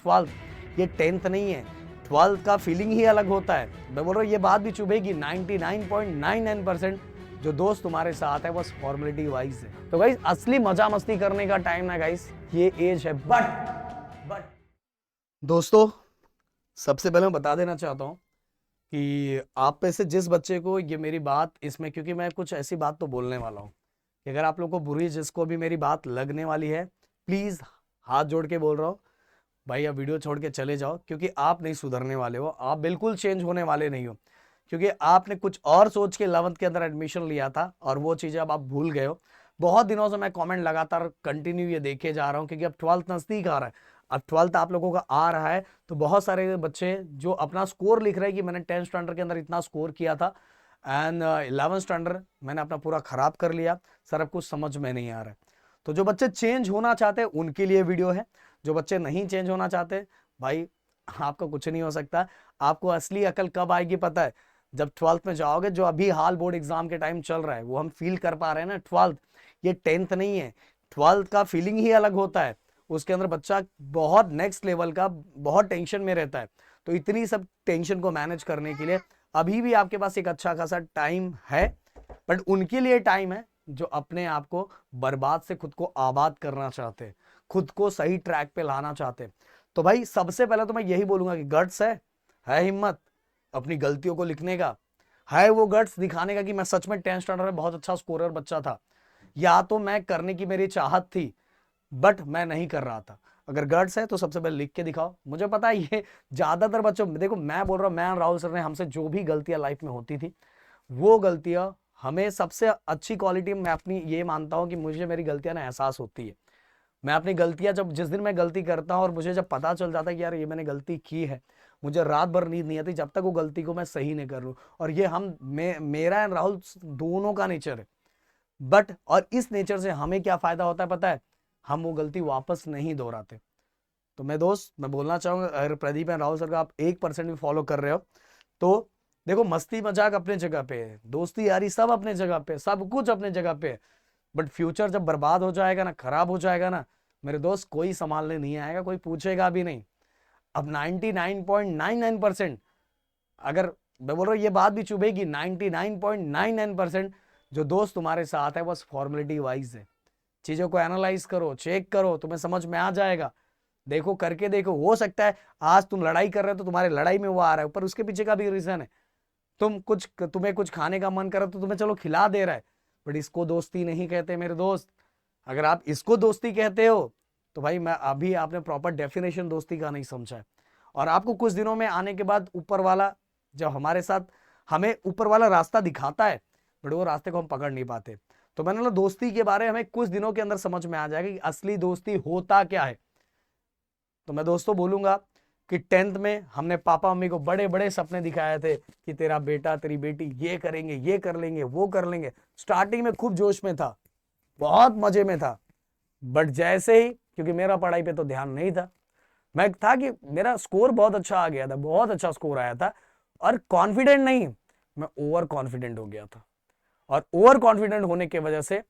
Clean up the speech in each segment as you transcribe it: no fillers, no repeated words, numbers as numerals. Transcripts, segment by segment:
12th ये 10th नहीं है। 12th का फीलिंग ही अलग होता है। मैं बोल रहा हूँ ये बात भी चुभेगी, 99.99% जो दोस्त तुम्हारे साथ है बस फॉर्मेलिटी वाइज है। तो गाइस असली मजा मस्ती करने का टाइम ना गाइस ये एज है। बट दोस्तों सबसे पहले मैं बता देना चाहता हूँ कि आप में से जिस बच्चे को ये मेरी बात इसमें, क्योंकि मैं कुछ ऐसी बात तो बोलने वाला हूँ कि अगर आप लोग को बुरी जिसको भी मेरी बात लगने वाली है, प्लीज हाथ जोड़ के बोल रहा हूँ भाई अब वीडियो छोड़ के चले जाओ, क्योंकि आप नहीं सुधरने वाले हो, आप बिल्कुल चेंज होने वाले नहीं हो। क्योंकि आपने कुछ और सोच के 11th के अंदर एडमिशन लिया था और वो चीजें अब आप भूल गए हो। बहुत दिनों से मैं कमेंट लगातार कंटिन्यू ये देखे जा रहा हूँ, क्योंकि अब 12th नजदीक आ रहा है। अब 12th आप लोगों का आ रहा है तो बहुत सारे बच्चे जो अपना स्कोर लिख रहे हैं कि मैंने 10th स्टैंडर्ड के अंदर इतना स्कोर किया था एंड 11th स्टैंडर्ड मैंने अपना पूरा खराब कर लिया, सर अब कुछ समझ में नहीं आ रहा है। तो जो बच्चे चेंज होना चाहते हैं उनके लिए वीडियो है। जो बच्चे नहीं चेंज होना चाहते भाई आपका कुछ नहीं हो सकता। आपको असली अकल कब आएगी पता है? जब 12th में जाओगे। जो अभी हाल बोर्ड एग्जाम के टाइम चल रहा है वो हम फील कर पा रहे हैं ना। 12th ये 10th नहीं है। 12th का फीलिंग ही अलग होता है। उसके अंदर बच्चा बहुत नेक्स्ट लेवल का बहुत टेंशन में रहता है। तो इतनी सब टेंशन को मैनेज करने के लिए अभी भी आपके पास एक अच्छा खासा टाइम है। बट उनके लिए टाइम है जो अपने आप को बर्बाद से खुद को आबाद करना चाहते हैं, खुद को सही ट्रैक पे लाना चाहते हैं। तो भाई सबसे पहले तो मैं यही बोलूंगा कि गट्स है हिम्मत अपनी गलतियों को लिखने का, है वो गट्स दिखाने का कि मैं सच में 10th स्टैंडर्ड में बहुत अच्छा स्कोरर बच्चा था, या तो मैं करने की मेरी चाहत थी बट मैं नहीं कर रहा था। अगर गट्स है तो सबसे पहले लिख के दिखाओ। मुझे पता है ये ज्यादातर बच्चों, देखो मैं बोल रहा हूं, मैं राहुल सर ने हमसे जो भी गलतियां लाइफ में होती थी वो गलतियां हमें सबसे अच्छी क्वालिटी मैं अपनी ये मानता हूं कि मुझे मेरी गलतियां ना एहसास होती है। मैं अपनी गलतियां जब जिस दिन मैं गलती करता हूं और मुझे जब पता चल जाता है कि यार ये मैंने गलती की है, मुझे रात भर नींद नहीं आती जब तक वो गलती को मैं सही नहीं कर लूं। और ये मेरा एंड राहुल दोनों का नेचर है। बट और इस नेचर से हमें क्या फायदा होता है पता है? हम वो गलती वापस नहीं दोहराते। तो मैं दोस्त मैं बोलना चाहूंगा, अगर प्रदीप एंड राहुल सर का आप 1% भी फॉलो कर रहे हो तो देखो मस्ती मजाक अपने जगह पे है, दोस्ती यारी सब अपने जगह पे है, सब कुछ अपने जगह पे है। बट फ्यूचर जब बर्बाद हो जाएगा ना, खराब हो जाएगा ना मेरे दोस्त, कोई संभालने नहीं आएगा, कोई पूछेगा भी नहीं। अब 99.99% अगर मैं बोल रहा हूँ ये बात भी चुभेगी, 99.99% जो दोस्त तुम्हारे साथ है बस फॉर्मेलिटी वाइज है। चीजों को एनालाइज करो, चेक करो, तुम्हें समझ में आ जाएगा। देखो करके देखो, हो सकता है आज तुम लड़ाई कर रहे हो तो तुम्हारे लड़ाई में वो आ रहा है, पर उसके पीछे का भी रीजन है। तुम्हें कुछ खाने का मन कर रहा है तो तुम्हें चलो खिला दे रहा है, बट इसको दोस्ती नहीं कहते मेरे दोस्त। अगर आप इसको दोस्ती कहते हो तो भाई मैं अभी आपने प्रॉपर डेफिनेशन दोस्ती का नहीं समझा है। और आपको कुछ दिनों में आने के बाद ऊपर वाला जब हमारे साथ हमें ऊपर वाला रास्ता दिखाता है, बट वो रास्ते को हम पकड़ नहीं पाते। तो मैंने बोला दोस्ती के बारे में हमें कुछ दिनों के अंदर समझ में आ जाएगा कि असली दोस्ती होता क्या है। तो मैं दोस्तों बोलूंगा कि 10th में हमने पापा मम्मी को बड़े बड़े सपने दिखाए थे कि तेरा बेटा तेरी बेटी ये करेंगे, ये कर लेंगे, वो कर लेंगे। स्टार्टिंग में खूब जोश में था, बहुत मजे में था। बट जैसे ही, क्योंकि मेरा पढ़ाई पे तो ध्यान नहीं था, मैं था कि मेरा स्कोर बहुत अच्छा आ गया था, बहुत अच्छा स्कोर आया था, और कॉन्फिडेंट नहीं, मैं ओवर कॉन्फिडेंट हो गया था। और ओवर कॉन्फिडेंट होने की वजह से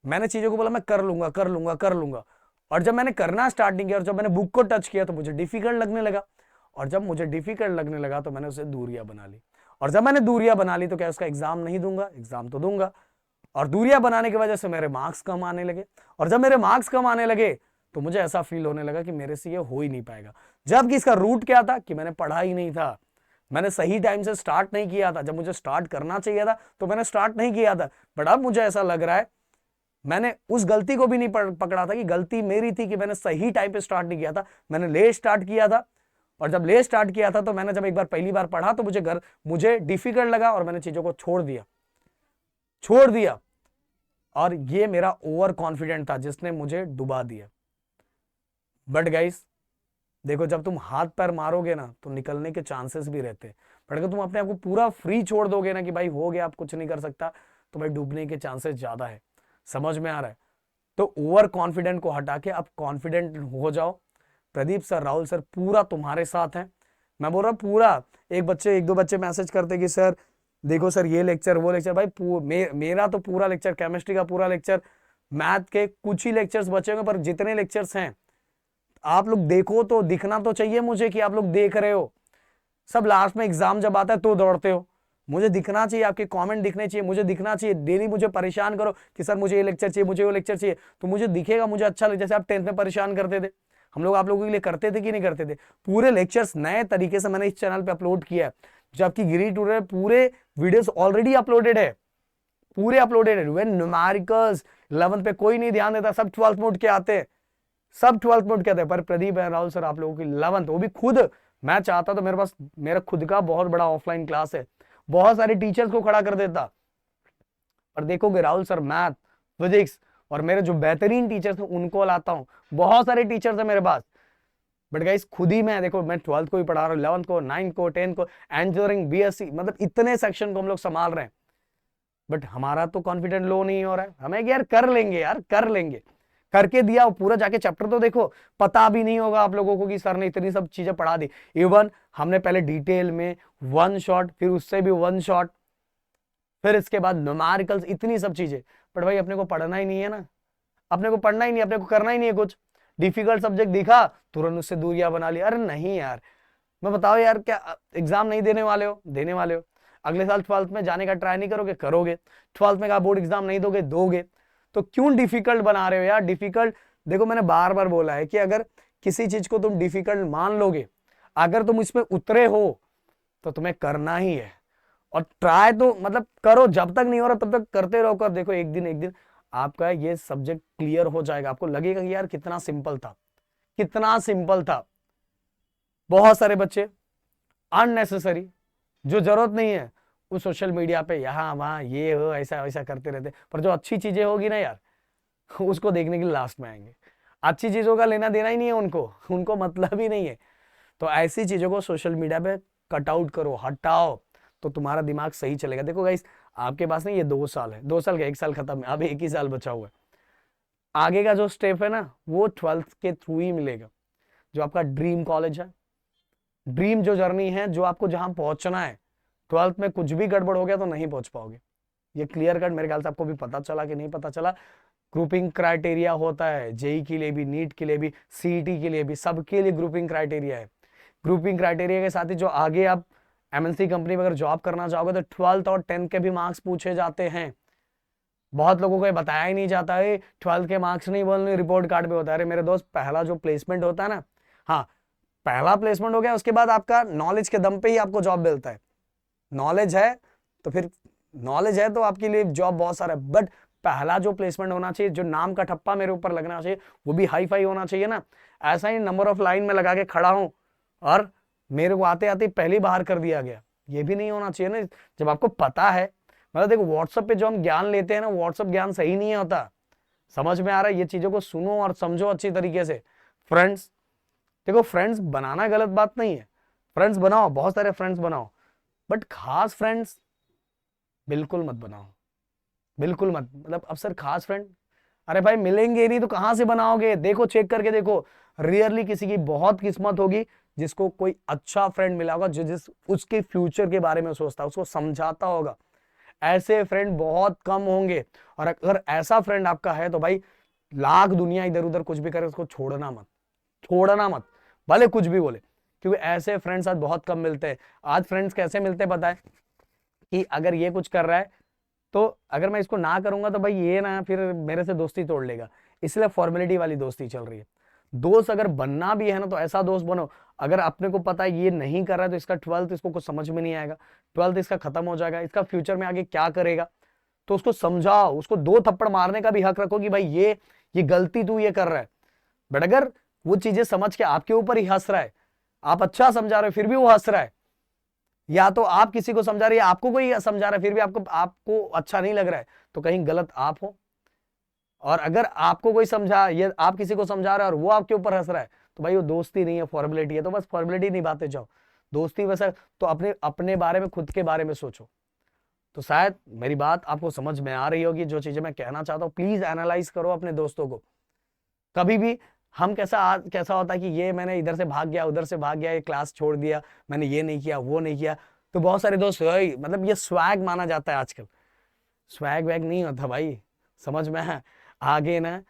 मैंने चीजों को बोला मैं कर लूंगा कर लूंगा कर लूंगा। और जब मैंने करना स्टार्टिंग किया और जब मैंने बुक को टच किया तो मुझे डिफिकल्ट लगने लगा। और जब मुझे डिफिकल्ट लगने लगा तो मैंने उसे दूरियां बना ली। और जब मैंने दूरियां बना ली तो क्या उसका एग्जाम नहीं दूंगा? एग्जाम तो दूंगा। और दूरियां बनाने की वजह से मेरे मार्क्स कम आने लगे। और जब मेरे मार्क्स कम आने लगे तो मुझे ऐसा फील होने लगा कि मेरे से ये हो ही नहीं पाएगा। जबकि इसका रूट क्या था कि मैंने पढ़ा ही नहीं था, मैंने सही टाइम से स्टार्ट नहीं किया था। जब मुझे स्टार्ट करना चाहिए था तो मैंने स्टार्ट नहीं किया था। बट अब मुझे ऐसा लग रहा है मैंने उस गलती को भी नहीं पकड़ा था कि गलती मेरी थी कि मैंने सही टाइम पे स्टार्ट नहीं किया था, मैंने लेट स्टार्ट किया था। और जब लेट स्टार्ट किया था तो मैंने जब एक बार पहली बार पढ़ा तो मुझे डिफिकल्ट लगा और मैंने चीजों को छोड़ दिया। और ये मेरा ओवर कॉन्फिडेंट था जिसने मुझे डुबा दिया। बट गाइस देखो, जब तुम हाथ पैर मारोगे ना तो निकलने के चांसेस भी रहते हैं। बट अगर तुम अपने आप को पूरा फ्री छोड़ दोगे ना कि भाई हो गया आप कुछ नहीं कर सकता, तो भाई डूबने के चांसेस ज्यादा है। समझ में आ रहा है? तो ओवर कॉन्फिडेंट को हटा के अब कॉन्फिडेंट हो जाओ। प्रदीप सर, राहुल सर पूरा तुम्हारे साथ हैं। मैं बोल रहा हूँ पूरा। एक दो बच्चे मैसेज करते कि सर देखो सर ये लेक्चर वो लेक्चर, भाई मेरा तो पूरा लेक्चर, केमिस्ट्री का पूरा लेक्चर, मैथ के कुछ ही लेक्चर्स बचे होंगे पर जितने लेक्चर्स हैं आप लोग देखो तो दिखना तो चाहिए मुझे कि आप लोग देख रहे हो। सब लास्ट में एग्जाम जब आता है तो दौड़ते हो। मुझे दिखना चाहिए, आपके कमेंट दिखने चाहिए, मुझे दिखना चाहिए। डेली मुझे परेशान करो कि सर मुझे ये लेक्चर चाहिए, मुझे वो लेक्चर चाहिए, तो मुझे दिखेगा, मुझे अच्छा लगे। जैसे आप 10th में परेशान करते थे, हम लोग आप लोगों के लिए करते थे कि नहीं करते थे। पूरे लेक्चर्स नए तरीके से मैंने इस चैनल पे अपलोड किया है। जो आपकी गिरी टूर है, पूरे वीडियोस ऑलरेडी अपलोडेड है, पूरे अपलोडेड है। व्हेन न्यूमेरिकल्स 11th पे कोई नहीं ध्यान देता, सब 12th मोड के आते हैं, सब 12th मोड के आते हैं। पर प्रदीप एंड राहुल सर आप लोगों की 11th, वो भी खुद, मैं चाहता तो मेरे पास मेरा खुद का बहुत बड़ा ऑफलाइन क्लास है, बहुत सारे टीचर्स को खड़ा कर देता। पर देखोगे राहुल सर मैथ, फिजिक्स और मेरे जो बेहतरीन टीचर्स हैं उनको लाता हूं। बहुत सारे टीचर्स हैं मेरे पास, बट गाइस खुद ही मैं देखो, मैं 12th को ही पढ़ा रहा हूँ, 11th को, 9th को, 10th को, इंजीनियरिंग, बीएससी, मतलब इतने सेक्शन को हम लोग संभाल रहे हैं। बट हमारा तो कॉन्फिडेंट लो नहीं हो रहा है। हमें यार कर लेंगे, यार कर लेंगे, करके दिया पूरा। जाके चैप्टर तो देखो, पता भी नहीं होगा आप लोगों को कि सर ने इतनी सब चीजें पढ़ा दी। इवन हमने पहले डिटेल में 1 शॉट, फिर उससे भी 1 शॉट, फिर इसके बाद न्यूमेरिकल्स, इतनी सब चीजें। पर भाई अपने को पढ़ना ही नहीं है ना, अपने को पढ़ना ही नहीं, अपने को करना ही नहीं है कुछ। डिफिकल्ट सब्जेक्ट दिखा, तुरंत उससे दूरियां बना ली। अरे नहीं यार, मैं बताओ यार, क्या एग्जाम नहीं देने वाले हो? देने वाले हो। अगले साल 12th में जाने का ट्राई नहीं करोगे? करोगे। 12th में कहा बोर्ड एग्जाम नहीं दोगे? दोगे। तो क्यों डिफिकल्ट बना रहे हो यार? डिफिकल्ट, देखो मैंने बार बार बोला है कि अगर किसी चीज को तुम डिफिकल्ट मान लोगे, अगर तुम इसमें उतरे हो, तो तुम्हें करना ही है। और ट्राई तो मतलब करो, जब तक नहीं हो रहा तब तक करते रहो। कर देखो, एक दिन आपका ये सब्जेक्ट क्लियर हो जाएगा। आपको लगेगा कि यार कितना सिंपल था, कितना सिंपल था। बहुत सारे बच्चे अननेसेसरी, जो जरूरत नहीं है, वो सोशल मीडिया पे यहाँ वहां ये हो ऐसा वैसा करते रहते। पर जो अच्छी चीजें होगी ना यार, उसको देखने के लिए लास्ट में आएंगे। अच्छी चीजों का लेना देना ही नहीं है उनको, उनको मतलब ही नहीं है। तो ऐसी चीजों को सोशल मीडिया पे कट आउट करो, हटाओ, तो तुम्हारा दिमाग सही चलेगा। देखो गाइस, आपके पास नहीं, ये 2 साल है, 2 साल का 1 साल खत्म है, अब 1 ही साल बचा हुआ है। आगे का जो स्टेप है ना, वो 12th के थ्रू ही मिलेगा। जो आपका ड्रीम कॉलेज है, ड्रीम जो जर्नी है, जो आपको जहां पहुंचना है, 12th में कुछ भी गड़बड़ हो गया तो नहीं पहुंच पाओगे। ये क्लियर कट मेरे ख्याल से आपको भी पता चला कि नहीं पता चला। ग्रुपिंग क्राइटेरिया होता है, जेई के लिए भी, नीट के लिए भी, सीईटी के लिए भी, सबके लिए ग्रुपिंग क्राइटेरिया है। ग्रुपिंग क्राइटेरिया के साथ ही जो आगे आप एमएनसी कंपनी में अगर जॉब करना चाहोगे तो 12th और 10th के भी मार्क्स पूछे जाते हैं। बहुत लोगों को ये बताया ही नहीं जाता है, 12th के मार्क्स नहीं बोलने, रिपोर्ट कार्ड पे होता है। अरे मेरे दोस्त, पहला जो प्लेसमेंट होता है ना, हाँ पहला प्लेसमेंट हो गया, उसके बाद आपका नॉलेज के दम पे ही आपको जॉब मिलता है। नॉलेज है तो फिर, नॉलेज है तो आपके लिए जॉब बहुत सारा है। बट पहला जो प्लेसमेंट होना चाहिए, जो नाम का ठप्पा मेरे ऊपर लगना चाहिए, वो भी हाई फाई होना चाहिए ना। ऐसा ही नंबर ऑफ लाइन में लगा के खड़ा हूं और मेरे को आते आते पहले बाहर कर दिया गया, ये भी नहीं होना चाहिए ना। जब आपको पता है, मतलब देखो व्हाट्सएप पे जो हम ज्ञान लेते हैं ना, व्हाट्सएप ज्ञान सही नहीं होता। समझ में आ रहा है? ये चीजों को सुनो और समझो अच्छी तरीके से। फ्रेंड्स, देखो फ्रेंड्स बनाना गलत बात नहीं है, फ्रेंड्स बनाओ, बहुत सारे फ्रेंड्स बनाओ, बट खास फ्रेंड्स बिल्कुल मत बनाओ, बिल्कुल मत। मतलब अब सर खास फ्रेंड, अरे भाई मिलेंगे नहीं तो कहां से बनाओगे? देखो चेक करके देखो, रियरली किसी की बहुत किस्मत होगी जिसको कोई अच्छा फ्रेंड मिला होगा, जो जिस उसके फ्यूचर के बारे में सोचता, उसको समझाता होगा। ऐसे फ्रेंड बहुत कम होंगे। और अगर ऐसा फ्रेंड आपका है तो भाई, लाख दुनिया इधर उधर कुछ भी करे, उसको छोड़ना मत, छोड़ना मत, भले कुछ भी बोले। क्योंकि ऐसे फ्रेंड्स आज बहुत कम मिलते हैं। आज फ्रेंड्स कैसे मिलते हैं पता है? कि अगर ये कुछ कर रहा है तो अगर मैं इसको ना करूंगा तो भाई ये ना फिर मेरे से दोस्ती तोड़ लेगा, इसलिए फॉर्मेलिटी वाली दोस्ती चल रही है। दोस्त अगर बनना भी है ना तो ऐसा दोस्त बनो, अगर अपने को पता है ये नहीं कर रहा है तो इसका 12th इसको कुछ समझ में नहीं आएगा, 12th इसका खत्म हो जाएगा, इसका फ्यूचर में आगे क्या करेगा, तो उसको समझाओ, उसको 2 थप्पड़ मारने का भी हक रखो कि भाई ये गलती तू ये कर रहा है। बट अगर वो चीजें समझ के आपके ऊपर ही हंस रहा है, आप अच्छा समझा रहे हो फिर भी वो हंस रहा है, या तो आप किसी को समझा रहे हैं, आपको कोई समझा रहा है फिर भी आपको आपको अच्छा नहीं लग रहा है, तो कहीं गलत आप हो। और अगर आपको कोई समझा, ये आप किसी को समझा रहे हो और वो आपके ऊपर हंस रहा है, तो भाई वो दोस्ती नहीं है, फॉर्मेलिटी है। तो बस फॉर्मेलिटी निभाते जाओ, दोस्ती वैसा। तो अपने अपने बारे में, खुद के बारे में सोचो। तो शायद मेरी बात आपको समझ में आ रही होगी, जो चीजें मैं कहना चाहता हूँ। प्लीज एनालाइज करो अपने दोस्तों को। कभी भी हम कैसा होता है कि ये मैंने इधर से भाग गया, उधर से भाग गया, ये क्लास छोड़ दिया, मैंने ये नहीं किया, वो नहीं किया। तो बहुत सारे दोस्त, मतलब ये स्वैग माना जाता है आजकल। स्वैग वैग नहीं होता भाई, समझ में है? आगे ना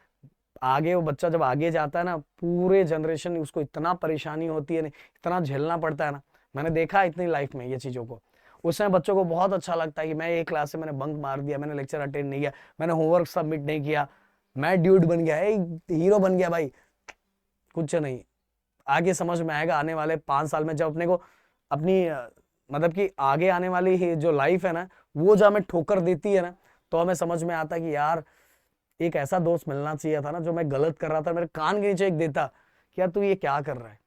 आगे वो बच्चा जब आगे जाता है ना, पूरे जनरेशन उसको इतना परेशानी होती है, इतना झेलना पड़ता है ना। मैंने देखा इतनी लाइफ में ये चीजों को। उस समय बच्चों को बहुत अच्छा लगता है कि मैं एक क्लास से मैंने बंक मार दिया, मैंने लेक्चर अटेंड नहीं किया, मैंने होमवर्क सबमिट नहीं किया, मैं ड्यूड बन गया, हीरो बन गया भाई। कुछ नहीं, आगे समझ में आएगा आने वाले 5 साल में, जब अपने को अपनी मतलब कि आगे आने वाली जो लाइफ है ना, वो जो हमें ठोकर देती है ना, तो हमें समझ में आता है कि यार एक ऐसा दोस्त मिलना चाहिए था ना, जो मैं गलत कर रहा था मेरे कान के नीचे एक देता कि यार तू ये क्या कर रहा है।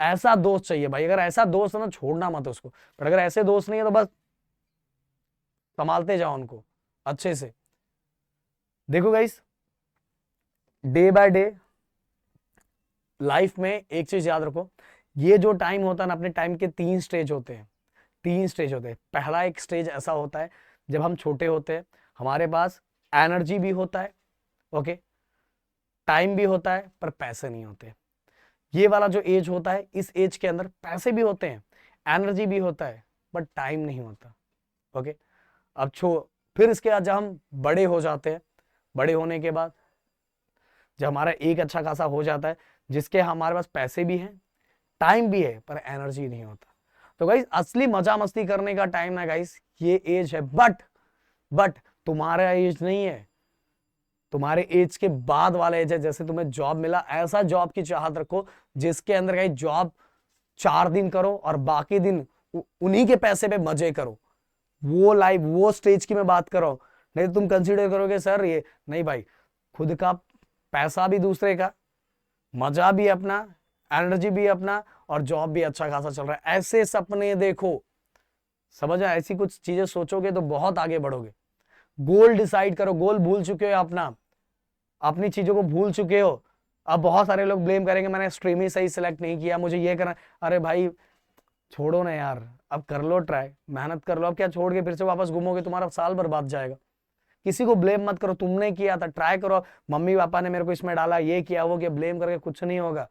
ऐसा दोस्त चाहिए भाई। अगर ऐसा दोस्त है ना, छोड़ना मत उसको। पर अगर ऐसे दोस्त नहीं है तो बस संभालते जाओ उनको अच्छे से। देखो guys, day by day life में एक चीज याद रखो, ये जो टाइम होता है ना, अपने टाइम के 3 स्टेज होते हैं। 3 स्टेज होते हैं। पहला एक स्टेज ऐसा होता है जब हम छोटे होते हैं, हमारे पास एनर्जी भी होता है, ओके, टाइम भी होता है, पर पैसे नहीं होते। ये वाला जो एज होता है, इस एज के अंदर पैसे भी होते हैं, एनर्जी भी होता है, बट टाइम नहीं होता, ओके। अब फिर इसके बाद जब हम बड़े हो जाते हैं, बड़े होने के बाद जब हमारा एक अच्छा खासा हो जाता है, जिसके हमारे पास पैसे भी हैं, टाइम भी है, पर एनर्जी नहीं होता। तो गाइस, असली मजा मस्ती करने का टाइम ना गाइस ये एज है। बट तुम्हारा एज नहीं है, तुम्हारे एज के बाद वाला एज है। जैसे तुम्हें जॉब मिला, ऐसा जॉब की चाहत रखो जिसके अंदर गाइस जॉब 4 दिन करो और बाकी दिन उन्हीं के पैसे पे मजे करो। वो लाइफ, वो स्टेज की मैं बात कर रहा हूं। नहीं तो तुम कंसीडर करोगे सर ये नहीं भाई, खुद का पैसा भी दूसरे का, मजा भी अपना, एनर्जी भी अपना, और जॉब भी अच्छा खासा चल रहा है। ऐसे सपने देखो, समझ आए? ऐसी कुछ चीजें सोचोगे तो बहुत आगे बढ़ोगे। गोल डिसाइड करो। गोल भूल चुके हो अपना, अपनी चीजों को भूल चुके हो। अब बहुत सारे लोग ब्लेम करेंगे मैंने स्ट्रीम ही सही सिलेक्ट नहीं किया, मुझे ये करना। अरे भाई छोड़ो ना यार, अब कर लो ट्राई, मेहनत कर लो। अब क्या छोड़ के फिर से वापस घूमोगे, तुम्हारा साल बर्बाद जाएगा। किसी को ब्लेम मत करो, तुमने किया था, ट्राई करो। मम्मी पापा ने मेरे को इसमें डाला, ये किया वो किया, ब्लेम करके कुछ नहीं होगा।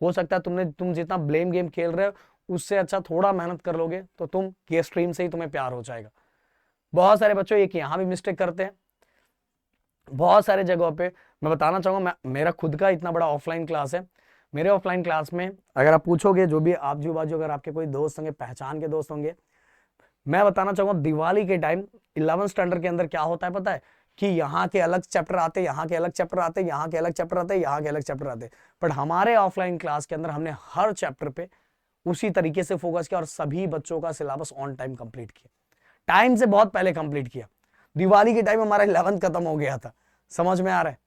हो सकता है तुम जितना ब्लेम गेम खेल रहे हो, उससे अच्छा थोड़ा मेहनत कर लोगे तो तुम ये स्ट्रीम से ही तुम्हें प्यार हो जाएगा। बहुत सारे बच्चों एक यहाँ भी मिस्टेक करते हैं, बहुत सारे जगहों पे। मैं बताना चाहूंगा, मेरा खुद का इतना बड़ा ऑफलाइन क्लास है। मेरे ऑफलाइन क्लास में अगर आप पूछोगे, जो भी आजू बाजू अगर आपके कोई दोस्त होंगे, पहचान के दोस्त होंगे, मैं बताना चाहूंगा दिवाली के टाइम 11th स्टैंडर्ड के अंदर क्या होता है पता है? कि यहाँ के अलग चैप्टर आते, यहाँ के अलग चैप्टर आते, यहाँ के अलग चैप्टर आते, यहाँ के अलग चैप्टर आते। बट हमारे ऑफलाइन क्लास के अंदर हमने हर चैप्टर पे उसी तरीके से फोकस किया और सभी बच्चों का सिलेबस ऑन टाइम कंप्लीट किया, टाइम से बहुत पहले कंप्लीट किया। दिवाली के टाइम हमारा 11th खत्म हो गया था। समझ में आ रहा है?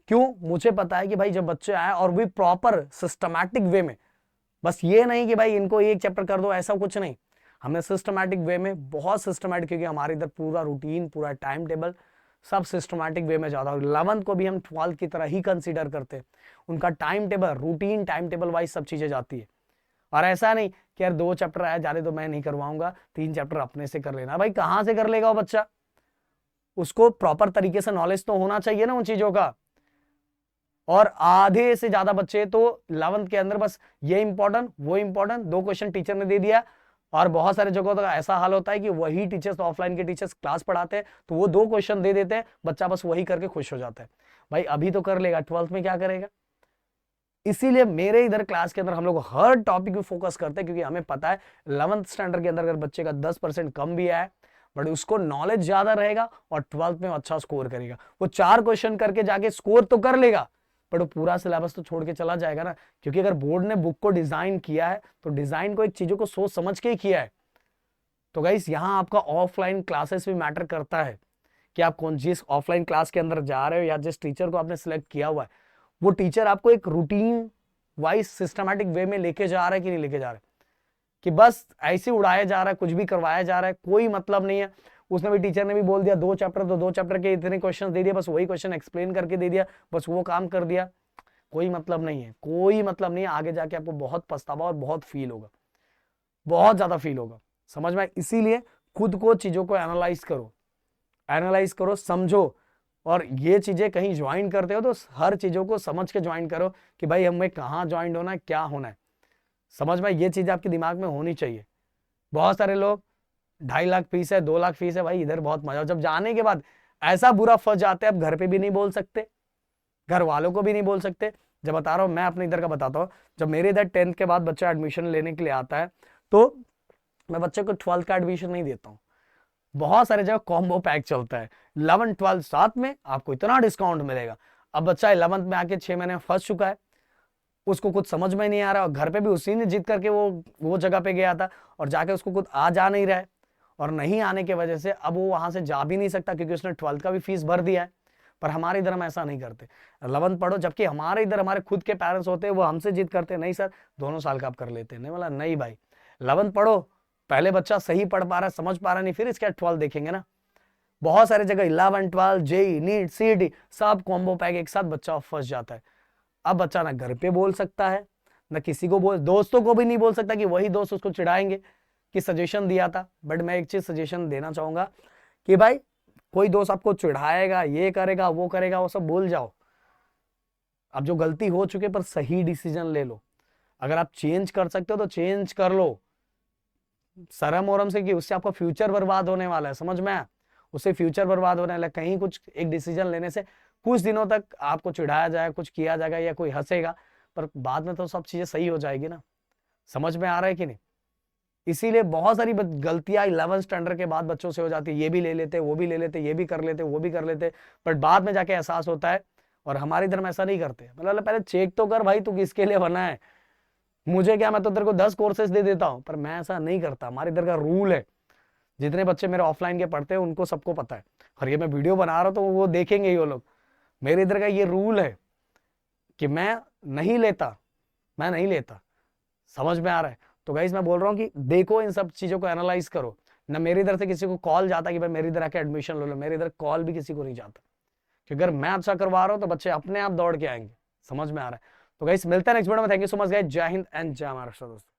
क्यों? मुझे पता है कि भाई जब बच्चे आए और भी प्रॉपर सिस्टमैटिक वे में, बस ये नहीं कि भाई इनको एक चैप्टर कर दो, ऐसा कुछ नहीं। हमने सिस्टमैटिक वे में, बहुत सिस्टमैटिक, क्योंकि हमारे इधर पूरा रूटीन, पूरा टाइम टेबल सब सिस्टमैटिक वे में जाता है। 11th को भी हम 12th की तरह ही कंसीडर करते हैं। उनका time table, routine, time table wise सब चीजें जाती है। और ऐसा नहीं कि यार 2 चैप्टर आया जाने तो मैं नहीं करवाऊंगा, 3 चैप्टर अपने से कर लेना। भाई कहां से कर लेगा वो बच्चा? उसको प्रॉपर तरीके से नॉलेज तो होना चाहिए ना उन चीजों का। और आधे से ज्यादा बच्चे तो 11th के अंदर बस ये इंपॉर्टेंट, वो इंपॉर्टेंट, 2 क्वेश्चन टीचर ने दे दिया। और बहुत सारे जगहों का ऐसा हाल होता है कि वही टीचर्स, ऑफलाइन के टीचर्स क्लास पढ़ाते हैं तो वो 2 क्वेश्चन दे देते हैं, बच्चा बस वही करके खुश हो जाता है। भाई अभी तो कर लेगा, 12th में क्या करेगा? इसीलिए मेरे इधर क्लास के अंदर हम लोग हर टॉपिक पे फोकस करते हैं, क्योंकि हमें पता है 11th स्टैंडर्ड के अंदर अगर बच्चे का 10% कम भी आया, बट उसको नॉलेज ज्यादा रहेगा और 12th में अच्छा स्कोर करेगा। वो 4 क्वेश्चन करके जाके स्कोर तो कर लेगा, बट वो पूरा सिलेबस तो छोड़ के चला जाएगा ना। क्योंकि अगर बोर्ड ने बुक को डिजाइन किया है तो डिजाइन को एक चीजों को सोच समझ के ही किया है। तो गाइस यहाँ आपका ऑफलाइन क्लासेस भी मैटर करता है कि आप कौन जिस ऑफलाइन क्लास के अंदर जा रहे हो या जिस टीचर को आपने सिलेक्ट किया हुआ है, वो टीचर आपको एक रूटीन वाइज सिस्टमैटिक वे में लेके जा रहा है कि नहीं लेके जा रहा है, कि बस ऐसे उड़ाया जा रहा है, कुछ भी करवाया जा रहा है, कोई मतलब नहीं है। उसने भी, टीचर ने भी बोल दिया 2 चैप्टर, तो 2 चैप्टर के इतने क्वेश्चन दे दिया, बस वही क्वेश्चन एक्सप्लेन करके दे दिया, बस वो काम कर दिया। कोई मतलब नहीं है, कोई मतलब नहीं है। आगे जाके आपको बहुत पछतावा और बहुत फील होगा, बहुत ज्यादा फील होगा। समझ में? इसीलिए खुद को चीजों को एनालाइज करो, एनालाइज करो, समझो। और ये चीजें कहीं ज्वाइन करते हो तो हर चीजों को समझ के ज्वाइन करो कि भाई हमें कहाँ ज्वाइन होना है, क्या होना है। समझ में? ये चीज आपके दिमाग में होनी चाहिए। बहुत सारे लोग 2.5 लाख फीस है, 2 लाख फीस है, भाई इधर बहुत मजा हो, जब जाने के बाद ऐसा बुरा फंस जाते हैं, आप घर पे भी नहीं बोल सकते, घर वालों को भी नहीं बोल सकते। जब बता रहा हूँ, मैं अपने इधर का बताता हूँ, जब मेरे इधर 10th के बाद बच्चा एडमिशन लेने के लिए आता है तो मैं बच्चे को 12th का एडमिशन नहीं देता हूँ। बहुत सारे जगह कॉम्बो पैक चलता है, 11 12 साथ में आपको इतना डिस्काउंट मिलेगा। अब बच्चा 11th में आके 6 महीने फंस चुका है, उसको कुछ समझ में नहीं आ रहा, और घर पे भी उसी ने जिद करके वो जगह पे गया था, और जाके उसको कुछ आ जा नहीं रहा है, और नहीं आने की वजह से अब वो वहां से जा भी नहीं सकता क्योंकि उसने 12th का भी फीस भर दिया है। पर हमारे इधर हम ऐसा नहीं करते, 11th पढ़ो, जबकि हमारे इधर हमारे खुद के पेरेंट्स होते हैं, वो हमसे जिद करते नहीं सर दोनों साल का आप कर लेते हैं। नहीं बोला नहीं भाई, 11th पढ़ो, पहले बच्चा सही पढ़ पा रहा है, समझ पा रहा नहीं, फिर इसके 12 देखेंगे ना। बहुत सारे जगह 11 12 जेई नीट सीईटी सब कॉम्बो पैक एक साथ बच्चा फंस जाता है। अब बच्चा ना घर पे बोल सकता है, ना किसी को बोल, दोस्तों को भी नहीं बोल सकता कि वही दोस्त उसको चिढ़ाएंगे कि सजेशन दिया था। बट मैं एक चीज सजेशन देना चाहूंगा कि भाई कोई दोस्त आपको चिढ़ाएगा, ये करेगा वो करेगा, वो सब भूल जाओ। अब जो गलती हो चुके पर सही डिसीजन ले लो। अगर आप चेंज कर सकते हो तो चेंज कर लो, शर्म औरम से कि उससे आपका फ्यूचर बर्बाद होने वाला है, समझ में आया? उससे फ्यूचर बर्बाद होने वाला है। कहीं कुछ एक डिसीजन लेने से कुछ दिनों तक आपको चिढ़ाया जाएगा, कुछ किया जाएगा या कोई हंसेगा, पर बाद में तो सब चीजें सही हो जाएगी ना। समझ में आ रहा है कि नहीं? इसीलिए बहुत सारी गलतियां 11th स्टैंडर्ड के बाद बच्चों से हो जाती है, ये भी ले लेते, वो भी ले लेते, ये भी कर लेते, वो भी कर लेते, बट बाद में जाके एहसास होता है। और हमारे इधर में ऐसा नहीं करते, मतलब पहले चेक तो कर भाई तू किसके लिए बना है, मुझे क्या, मैं तो तेरे को 10 कोर्सेज दे देता हूं। पर मैं ऐसा नहीं करता, हमारे इधर का रूल है। जितने बच्चे मेरे ऑफलाइन के पढ़ते हैं उनको सबको पता है, और ये मैं वीडियो बना रहा हूं तो वो देखेंगे ही वो लोग। मेरे इधर का ये रूल है कि मैं नहीं लेता, मैं नहीं लेता। समझ में आ रहा है? तो गाइस मैं बोल रहा हूँ कि देखो, इन सब चीजों को एनालाइज करो ना। मेरे इधर से किसी को कॉल जाता कि भाई मेरे इधर आके एडमिशन ले लो, मेरे इधर कॉल भी किसी को नहीं जाता, क्योंकि अगर मैं अच्छा करवा रहा हूँ तो बच्चे अपने आप दौड़ के आएंगे। समझ में आ रहा है? तो गाइस मिलते हैं नेक्स्ट वीडियो में। Thank you so much guys, जय हिंद एंड जय महाराष्ट्र दोस्तों।